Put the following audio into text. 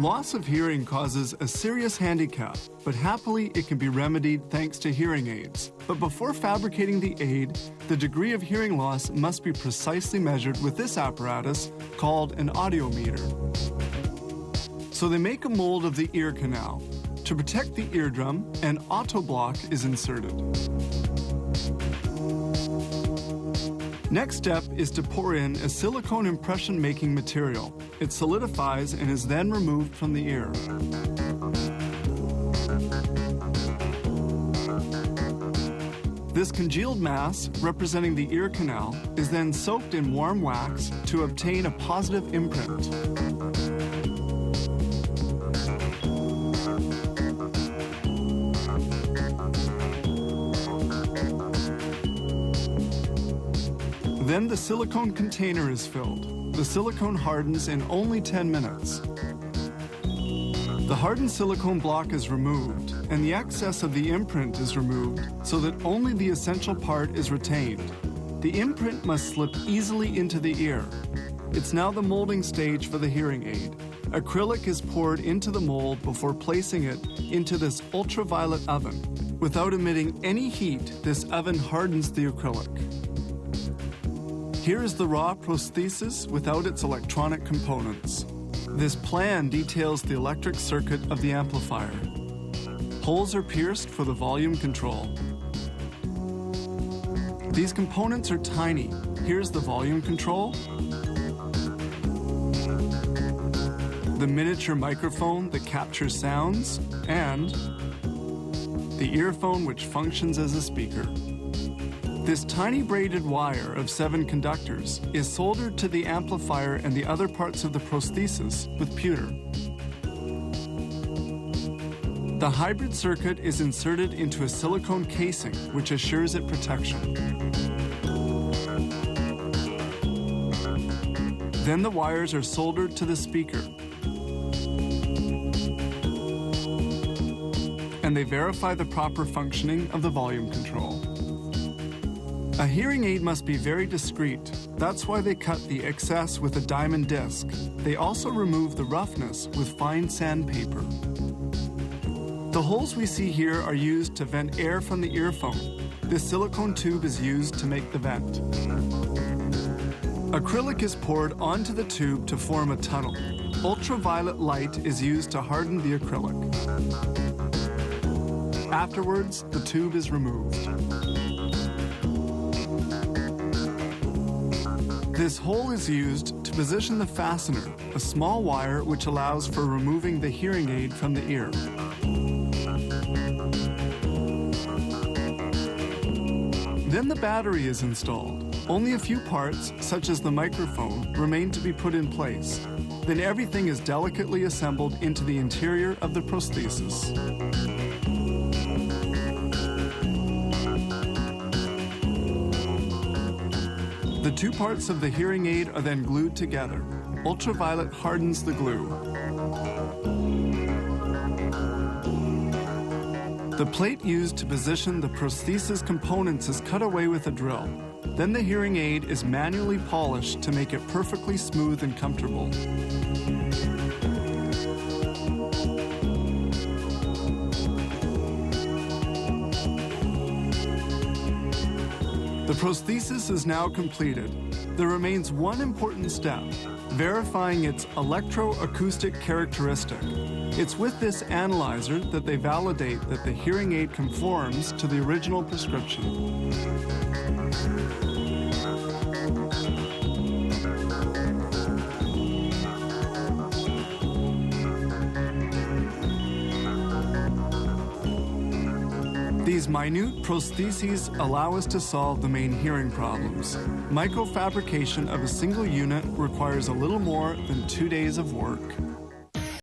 Loss of hearing causes a serious handicap, but happily it can be remedied thanks to hearing aids. But before fabricating the aid, the degree of hearing loss must be precisely measured with this apparatus called an audiometer. So they make a mold of the ear canal. To protect the eardrum, an autoblock is inserted. Next step is to pour in a silicone impression-making material. It solidifies and is then removed from the ear. This congealed mass, representing the ear canal, is then soaked in warm wax to obtain a positive imprint. Then the silicone container is filled. The silicone hardens in only 10 minutes. The hardened silicone block is removed, and the excess of the imprint is removed so that only the essential part is retained. The imprint must slip easily into the ear. It's now the molding stage for the hearing aid. Acrylic is poured into the mold before placing it into this ultraviolet oven. Without emitting any heat, this oven hardens the acrylic. Here is the raw prosthesis without its electronic components. This plan details the electric circuit of the amplifier. Holes are pierced for the volume control. These components are tiny. Here's the volume control, the miniature microphone that captures sounds, and the earphone which functions as a speaker. This tiny braided wire of 7 conductors is soldered to the amplifier and the other parts of the prosthesis with pewter. The hybrid circuit is inserted into a silicone casing, which assures it protection. Then the wires are soldered to the speaker, and they verify the proper functioning of the volume control. A hearing aid must be very discreet. That's why they cut the excess with a diamond disc. They also remove the roughness with fine sandpaper. The holes we see here are used to vent air from the earphone. This silicone tube is used to make the vent. Acrylic is poured onto the tube to form a tunnel. Ultraviolet light is used to harden the acrylic. Afterwards, the tube is removed. This hole is used to position the fastener, a small wire which allows for removing the hearing aid from the ear. Then the battery is installed. Only a few parts, such as the microphone, remain to be put in place. Then everything is delicately assembled into the interior of the prosthesis. The 2 parts of the hearing aid are then glued together. Ultraviolet hardens the glue. The plate used to position the prosthesis components is cut away with a drill. Then the hearing aid is manually polished to make it perfectly smooth and comfortable. The prosthesis is now completed. There remains one important step, verifying its electroacoustic characteristic. It's with this analyzer that they validate that the hearing aid conforms to the original prescription. These minute prostheses allow us to solve the main hearing problems. Microfabrication of a single unit requires a little more than 2 days of work.